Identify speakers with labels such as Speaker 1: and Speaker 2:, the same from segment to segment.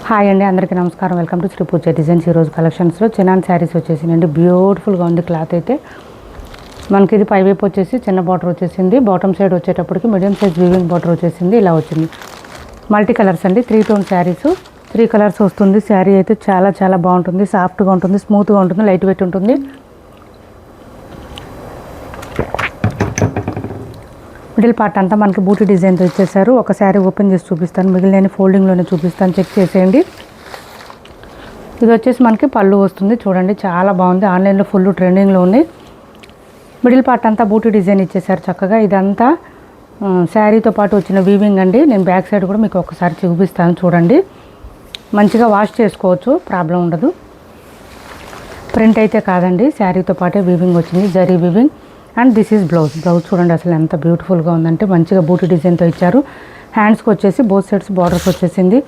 Speaker 1: Hi అండి, అందరికీ నమస్కారం. Welcome to Sri Pooja designs. ఈరోజు కలెక్షన్స్లో చినాన్ శారీస్ వచ్చేసిందండి. బ్యూటిఫుల్గా ఉంది క్లాత్ అయితే. మనకి ఇది పైవైపు వచ్చేసి చిన్న బార్డర్ వచ్చేసింది. బాటమ్ సైడ్ వచ్చేటప్పటికి మీడియం సైజ్ వీవింగ్ బార్డర్ వచ్చేసింది. ఇలా వచ్చింది. మల్టీ కలర్స్ అండి, 3 టోన్ శారీస్, 3 కలర్స్ వస్తుంది. శారీ అయితే చాలా చాలా బాగుంటుంది. సాఫ్ట్గా ఉంటుంది, స్మూత్గా ఉంటుంది, లైట్ వెయిట్ ఉంటుంది. మిడిల్ పార్ట్ అంతా మనకి బూటీ డిజైన్తో ఇచ్చేసారు. ఒక శారీ ఓపెన్ చేసి చూపిస్తాను, మిగిలిన ఫోల్డింగ్లోనే చూపిస్తాను, చెక్ చేసేయండి. ఇది వచ్చేసి మనకి పళ్ళు వస్తుంది. చూడండి, చాలా బాగుంది. ఆన్లైన్లో ఫుల్ ట్రెండింగ్లో ఉంది. మిడిల్ పార్ట్ అంతా బూటీ డిజైన్ ఇచ్చేసారు చక్కగా. ఇదంతా శారీతో పాటు వచ్చిన వీవింగ్ అండి. నేను బ్యాక్ సైడ్ కూడా మీకు ఒకసారి చూపిస్తాను, చూడండి. మంచిగా వాష్ చేసుకోవచ్చు, ప్రాబ్లం ఉండదు. ప్రింట్ అయితే కాదండి, శారీతో పాటే వీవింగ్ వచ్చింది, zari weaving. And this is blouse. చూడండి అసలు ఎంత బ్యూటిఫుల్గా ఉందంటే, మంచిగా బూటీ డిజైన్తో ఇచ్చారు. హ్యాండ్స్కి వచ్చేసి బోత్ సైడ్స్ బార్డర్స్ వచ్చేసింది.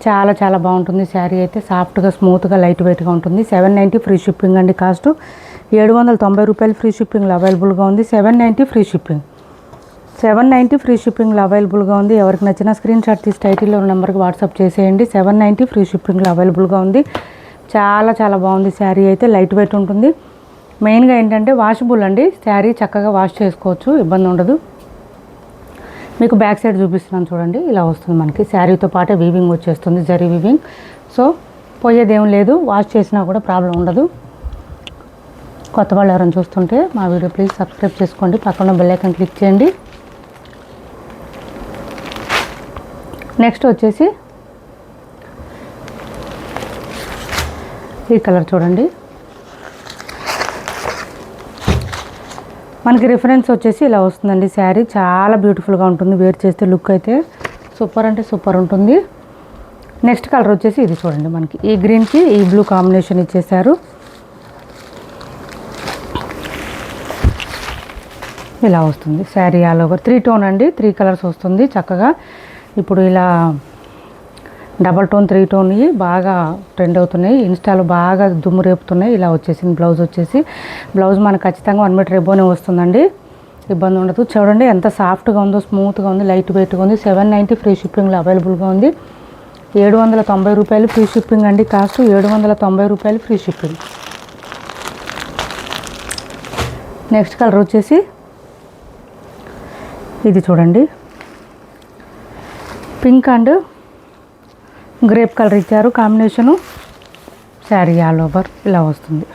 Speaker 1: చాలా చాలా బాగుంటుంది. శారీ అయితే సాఫ్ట్గా, స్మూత్గా, లైట్ వెయిట్గా ఉంటుంది. 790 ఫ్రీ షిప్పింగ్ అండి. కాస్ట్ 790 రూపాయలు ఫ్రీ షిప్పింగ్లో అవైలబుల్గా ఉంది. 790 ఫ్రీ షిప్పింగ్, 790 ఫ్రీ షిప్పింగ్లో అవైలబుల్గా ఉంది. ఎవరికి నచ్చినా స్క్రీన్ షాట్ తీసి టైటిల్లో ఉన్న నెంబర్కి వాట్సాప్ చేసేయండి. 790 ఫ్రీ షిప్పింగ్లో అవైలబుల్గా ఉంది. చాలా చాలా బాగుంది. శారీ అయితే లైట్ వెయిట్ ఉంటుంది. మెయిన్గా ఏంటంటే వాషబుల్ అండి. శారీ చక్కగా వాష్ చేసుకోవచ్చు, ఇబ్బంది ఉండదు. మీకు బ్యాక్ సైడ్ చూపిస్తున్నాను చూడండి. ఇలా వస్తుంది మనకి. శారీతో పాటే వీవింగ్ వచ్చేస్తుంది, జరీ వీవింగ్. సో పోయేదేం లేదు, వాష్ చేసినా కూడా ప్రాబ్లం ఉండదు. కొత్త వాళ్ళు ఎవరైనా చూస్తుంటే మా వీడియో ప్లీజ్ సబ్స్క్రైబ్ చేసుకోండి, పక్కన బెల్ ఐకాన్ క్లిక్ చేయండి. నెక్స్ట్ వచ్చేసి ఈ కలర్ చూడండి. మనకి రిఫరెన్స్ వచ్చేసి ఇలా వస్తుందండి. శారీ చాలా బ్యూటిఫుల్గా ఉంటుంది. వేర్ చేస్తే లుక్ అయితే సూపర్ అంటే సూపర్ ఉంటుంది. నెక్స్ట్ కలర్ వచ్చేసి ఇది చూడండి. మనకి ఈ గ్రీన్కి ఈ బ్లూ కాంబినేషన్ ఇచ్చేసారు. ఇలా వస్తుంది శారీ ఆల్ ఓవర్. 3 టోన్ అండి, 3 కలర్స్ వస్తుంది చక్కగా. ఇప్పుడు ఇలా డబల్ టోన్, 3 టోన్ బాగా ట్రెండ్ అవుతున్నాయి. ఇన్స్టాలో బాగా దుమ్ము రేపుతున్నాయి. ఇలా వచ్చేసింది బ్లౌజ్ వచ్చేసి. బ్లౌజ్ మనకు ఖచ్చితంగా 1 మీటర్ ఎబోనే వస్తుందండి, ఇబ్బంది ఉండదు. చూడండి ఎంత సాఫ్ట్గా ఉందో, స్మూత్గా ఉంది, లైట్ వెయిట్గా ఉంది. 790 ఫ్రీ షిప్పింగ్లో అవైలబుల్గా ఉంది. 790 రూపాయలు ఫ్రీ షిప్పింగ్ అండి. కాస్ట్ 790 రూపాయలు ఫ్రీ షిప్పింగ్. నెక్స్ట్ కలర్ వచ్చేసి ఇది చూడండి. పింక్ అండ్ గ్రేప్ కలర్ ఇచ్చారు కాంబినేషను. శారీ ఆల్ ఓవర్ ఇలా వస్తుంది.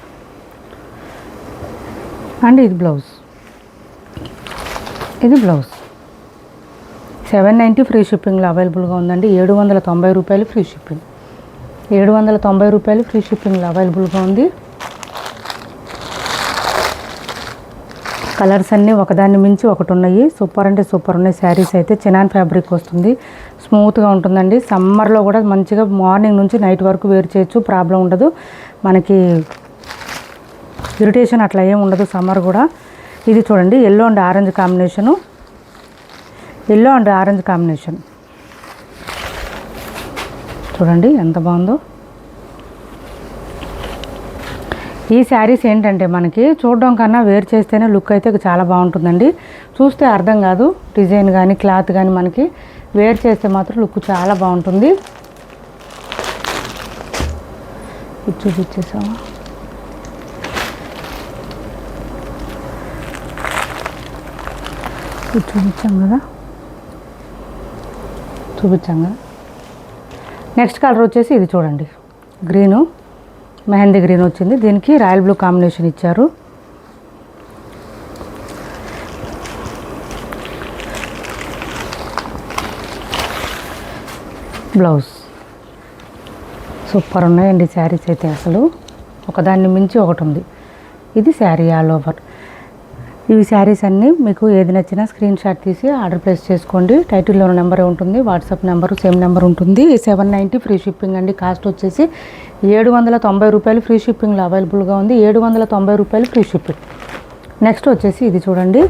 Speaker 1: అండ్ ఇది బ్లౌజ్, ఇది బ్లౌజ్. 790 ఫ్రీ షిప్పింగ్లో అవైలబుల్గా ఉందండి. 790 రూపాయలు ఫ్రీ షిప్పింగ్, 790 రూపాయలు ఫ్రీ షిప్పింగ్లో అవైలబుల్గా ఉంది. కలర్స్ అన్నీ ఒకదాన్ని మించి ఒకటి ఉన్నాయి. సూపర్ అంటే సూపర్ ఉన్నాయి. శారీస్ అయితే చినాన్ ఫ్యాబ్రిక్ వస్తుంది, స్మూత్గా ఉంటుందండి. సమ్మర్లో కూడా మంచిగా మార్నింగ్ నుంచి నైట్ వరకు వేర్ చేయొచ్చు, ప్రాబ్లం ఉండదు. మనకి ఇరిటేషన్ అట్లా ఏమి ఉండదు సమ్మర్ కూడా. ఇది చూడండి, yellow and orange combination, yellow and orange combination. చూడండి ఎంత బాగుందో. ఈ శారీస్ ఏంటంటే మనకి చూడడం కన్నా వేర్ చేస్తేనే లుక్ అయితే చాలా బాగుంటుందండి. చూస్తే అర్థం కాదు, డిజైన్ కానీ క్లాత్ కానీ. మనకి వేర్ చేస్తే మాత్రం లుక్ చాలా బాగుంటుంది. ఇది చూపించేసావా? ఇది చూపించాం కదా. నెక్స్ట్ కలర్ వచ్చేసి ఇది చూడండి. గ్రీను, మెహందీ గ్రీన్ వచ్చింది. దీనికి రాయల్ బ్లూ కాంబినేషన్ ఇచ్చారు. బ్లౌజ్ సూపర్ ఉన్నాయండి శారీస్ అయితే. అసలు ఒకదాన్ని మించి ఒకటి ఉంది. ఇది శారీ ఆల్ ఓవర్. ఇవి శారీస్ అన్నీ మీకు ఏది నచ్చినా స్క్రీన్ షాట్ తీసి ఆర్డర్ ప్లేస్ చేసుకోండి. టైటిల్లో నెంబర్ ఉంటుంది, వాట్సాప్ నెంబరు సేమ్ నెంబర్ ఉంటుంది. 790 ఫ్రీ షిప్పింగ్ అండి. కాస్ట్ వచ్చేసి 790 రూపాయలు ఫ్రీ షిప్పింగ్లో అవైలబుల్గా ఉంది. 790 రూపాయలు ఫ్రీ షిప్పింగ్. నెక్స్ట్ వచ్చేసి ఇది చూడండి.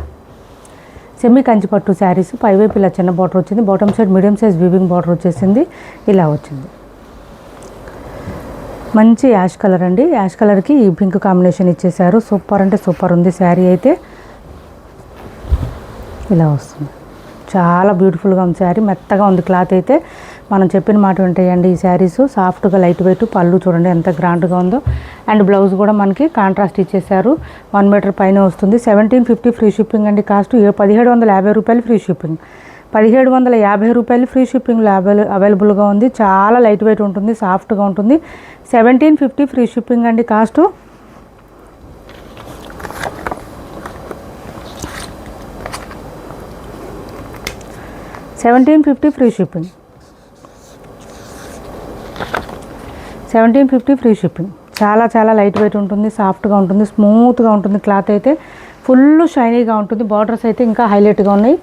Speaker 1: సెమీ కంచిపట్టు శారీస్. పైవైపు ఇలా చిన్న బార్డర్ వచ్చింది, bottom side medium size weaving border వచ్చేసింది. ఇలా వచ్చింది. మంచి యాష్ కలర్ అండి. యాష్ కలర్కి ఈ పింక్ కాంబినేషన్ ఇచ్చేసారు. సూపర్ అంటే సూపర్ ఉంది శారీ అయితే. ఇలా వస్తుంది. చాలా బ్యూటిఫుల్గా ఉంది శారీ, మెత్తగా ఉంది క్లాత్ అయితే. మనం చెప్పిన మాట వింటాయండి ఈ శారీస్. సాఫ్ట్గా లైట్ వెయిట్, పళ్ళు చూడండి ఎంత గ్రాండ్గా ఉందో. అండ్ బ్లౌజ్ కూడా మనకి కాంట్రాస్ట్ ఇచ్చేసారు. 1 మీటర్ పైన వస్తుంది. 1750 ఫ్రీ షిప్పింగ్ అండి. కాస్ట్ 1750 రూపాయలు ఫ్రీ షిప్పింగ్. 1750 రూపాయలు ఫ్రీ షిప్పింగ్లో అవైలబుల్గా ఉంది. చాలా లైట్ వెయిట్ ఉంటుంది, సాఫ్ట్గా ఉంటుంది. 1750 ఫ్రీ షిప్పింగ్ అండి. Cost 1750 free shipping. 1750 free shipping. చాలా చాలా లైట్ వెయిట్ ఉంటుంది, సాఫ్ట్గా ఉంటుంది, స్మూత్గా ఉంటుంది. క్లాత్ అయితే ఫుల్ షైనీగా ఉంటుంది. బార్డర్స్ అయితే ఇంకా హైలైట్గా ఉన్నాయి.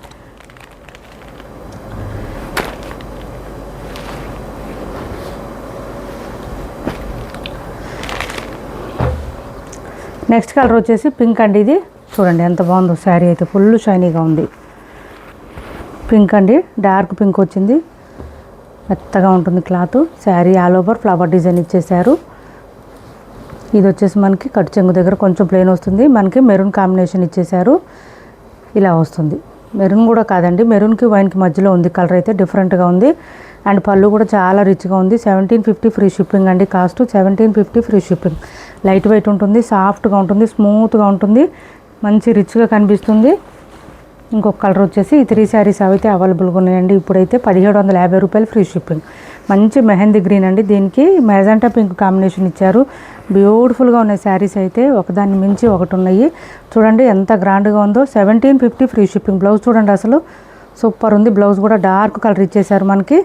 Speaker 1: నెక్స్ట్ కలర్ వచ్చేసి పింక్ అండి. ఇది చూడండి ఎంత బాగుందో. శారీ అయితే ఫుల్ షైనీగా ఉంది. పింక్ అండి, డార్క్ పింక్ వచ్చింది. మెత్తగా ఉంటుంది cloth. Sari all over flower design ఇచ్చేసారు. ఇది వచ్చేసి మనకి కట్ చెంగు దగ్గర కొంచెం ప్లెయిన్ వస్తుంది. మనకి మెరూన్ కాంబినేషన్ ఇచ్చేసారు. ఇలా వస్తుంది. మెరూన్ కూడా కాదండి, మెరూన్కి వైన్కి మధ్యలో ఉంది. కలర్ అయితే డిఫరెంట్గా ఉంది. అండ్ పళ్ళు కూడా చాలా రిచ్గా ఉంది. 1750 ఫ్రీ షిప్పింగ్ అండి. Cost 1750 free shipping. Light weight ఉంటుంది, సాఫ్ట్గా ఉంటుంది, స్మూత్గా ఉంటుంది, మంచి రిచ్గా కనిపిస్తుంది. ఇంకొక కలర్ వచ్చేసి ఈ 3 శారీస్ అయితే అవైలబుల్గా ఉన్నాయండి. ఇప్పుడైతే 1750 రూపాయలు ఫ్రీ షిప్పింగ్. మంచి మెహందీ గ్రీన్ అండి. దీనికి మెజంటా పింక్ కాంబినేషన్ ఇచ్చారు. బ్యూటిఫుల్గా ఉన్నాయి శారీస్ అయితే. ఒకదాన్ని మించి ఒకటి ఉన్నాయి. చూడండి ఎంత గ్రాండ్గా ఉందో. 1750 ఫ్రీ షిప్పింగ్. బ్లౌజ్ చూడండి అసలు సూపర్ ఉంది. బ్లౌజ్ కూడా డార్క్ కలర్ ఇచ్చేసారు మనకి.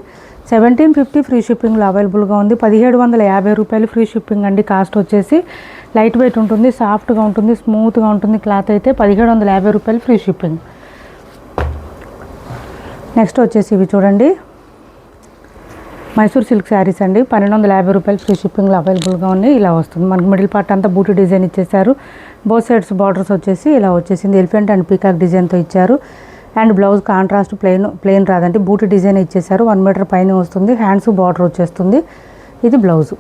Speaker 1: 1750 ఫ్రీ షిప్పింగ్లో అవైలబుల్గా ఉంది. 1750 రూపాయలు ఫ్రీ షిప్పింగ్ అండి. కాస్ట్ వచ్చేసి లైట్ వెయిట్ ఉంటుంది, సాఫ్ట్గా ఉంటుంది, స్మూత్గా ఉంటుంది. క్లాత్ అయితే 1750 రూపాయలు ఫ్రీ షిప్పింగ్. నెక్స్ట్ వచ్చేసి ఇవి చూడండి మైసూర్ సిల్క్ శారీస్ అండి. 1250 రూపాయలు ఫ్రీ షిప్పింగ్లో అవైలబుల్గా ఉన్నాయి. ఇలా వస్తుంది మనకి. మిడిల్ పార్ట్ అంతా బూటీ డిజైన్ ఇచ్చేసారు. బోత్ సైడ్స్ బార్డర్స్ వచ్చేసి ఇలా వచ్చేసింది. ఎలిఫెంట్ అండ్ పీకాక్ డిజైన్తో ఇచ్చారు. అండ్ బ్లౌజ్ కాంట్రాస్ట్ ప్లెయిన్ రాదండి, బూటీ డిజైన్ ఇచ్చేసారు. 1 మీటర్ పైన వస్తుంది. హ్యాండ్స్ బార్డర్ వచ్చేస్తుంది. ఇది బ్లౌజ్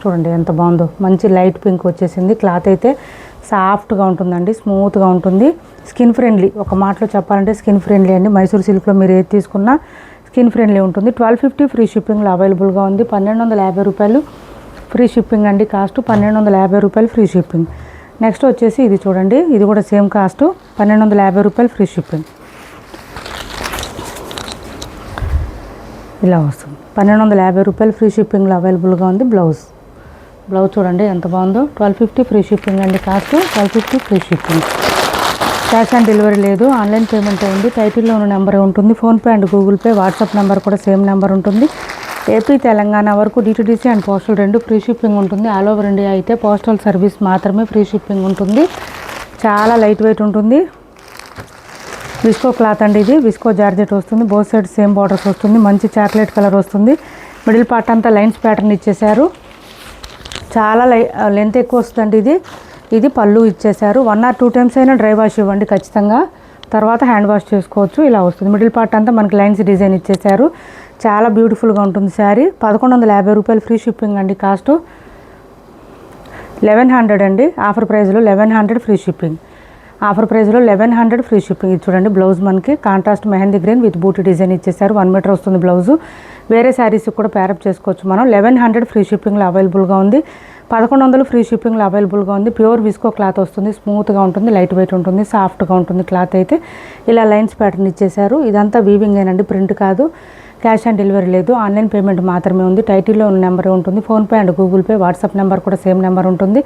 Speaker 1: చూడండి ఎంత బాగుందో. మంచి లైట్ పింక్ వచ్చేసింది. క్లాత్ అయితే సాఫ్ట్గా ఉంటుందండి, స్మూత్గా ఉంటుంది, స్కిన్ ఫ్రెండ్లీ. ఒక మాటలో చెప్పాలంటే స్కిన్ ఫ్రెండ్లీ అండి. మైసూర్ సిల్క్లో మీరు ఏది తీసుకున్నా స్కిన్ ఫ్రెండ్లీ ఉంటుంది. 1250 ఫ్రీ షిప్పింగ్లో అవైలబుల్గా ఉంది. 1250 రూపాయలు ఫ్రీ షిప్పింగ్ అండి. కాస్ట్ 1250 రూపాయలు ఫ్రీ షిప్పింగ్. నెక్స్ట్ వచ్చేసి ఇది చూడండి. ఇది కూడా సేమ్ కాస్ట్ 1250 రూపాయలు ఫ్రీ షిప్పింగ్. ఇలా వస్తుంది. 1250 రూపాయలు ఫ్రీ షిప్పింగ్లో అవైలబుల్గా ఉంది. బ్లౌజ్ చూడండి ఎంత బాగుందో. 1250 ఫ్రీ షిప్పింగ్ అండి. Cost 1250 free shipping. Cash on delivery లేదు, ఆన్లైన్ పేమెంట్ ఉంది. టైటిల్లో ఉన్న నెంబర్ ఉంటుంది. PhonePe and Google pay, WhatsApp number కూడా సేమ్ నెంబర్ ఉంటుంది. ఏపీ తెలంగాణ వరకు DTDC and postal 2 free shipping ఉంటుంది. ఆల్ ఓవర్ ఇండియా అయితే పోస్టల్ సర్వీస్ మాత్రమే ఫ్రీ షిప్పింగ్ ఉంటుంది. చాలా లైట్ వెయిట్ ఉంటుంది. విస్కో క్లాత్ అండి. ఇది విస్కో జార్జెట్ వస్తుంది. బోత్ సైడ్ సేమ్ బార్డర్స్ వస్తుంది. మంచి చాక్లెట్ కలర్ వస్తుంది. మిడిల్ పార్ట్ అంతా లైన్స్ ప్యాటర్న్ ఇచ్చేసారు. చాలా లెంత్ ఎక్కువ వస్తుందండి. ఇది పళ్ళు ఇచ్చేసారు. 1 or 2 టైమ్స్ అయినా డ్రై వాష్ ఇవ్వండి ఖచ్చితంగా. తర్వాత హ్యాండ్ వాష్ చేసుకోవచ్చు. ఇలా వస్తుంది. మిడిల్ పార్ట్ అంతా మనకి లైన్స్ డిజైన్ ఇచ్చేసారు. చాలా బ్యూటిఫుల్గా ఉంటుంది శారీ. 1150 రూపాయలు ఫ్రీ షిప్పింగ్ అండి. కాస్ట్ 1100 అండి. ఆఫర్ ప్రైస్లో 1100 ఫ్రీ షిప్పింగ్. ఆఫర్ ప్రైస్లో 1100 ఫ్రీ షిప్పింగ్. ఇది చూడండి బ్లౌజ్ మనకి contrast mehndi green with booti design ఇచ్చేసారు. 1 మీటర్ వస్తుంది బ్లౌజు. వేరే శారీస్ కూడా ప్యారప్ చేసుకోవచ్చు మనం. 1100 ఫ్రీ షిప్పింగ్లో అవైలబుల్గా ఉంది. 1100 ఫ్రీ షిప్పింగ్లో అవైలబుల్గా ఉంది. ప్యూర్ విస్కో క్లాత్ వస్తుంది. స్మూత్గా ఉంటుంది, లైట్ వెయిట్ ఉంటుంది, సాఫ్ట్గా ఉంటుంది. క్లాత్ అయితే ఇలా లైన్స్ ప్యాటర్న్ ఇచ్చేసారు. ఇదంతా వీవింగ్ ఏనండి, ప్రింట్ కాదు. క్యాష్ ఆన్ డెలివరీ లేదు, ఆన్లైన్ పేమెంట్ మాత్రమే ఉంది. టైటిల్లో ఉన్న నెంబర్ ఉంటుంది. PhonePe and Google pay, WhatsApp number కూడా సేమ్ నెంబర్ ఉంటుంది.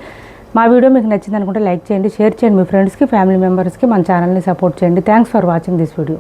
Speaker 1: మా వీడియో మీకు నచ్చింది అనుకుంటే లైక్ చేయండి, షేర్ చేయండి మీ ఫ్రెండ్స్కి, ఫ్యామిలీ మెంబర్స్కి. మన ఛానల్ని సపోర్ట్ చేయండి. Thanks for watching this video.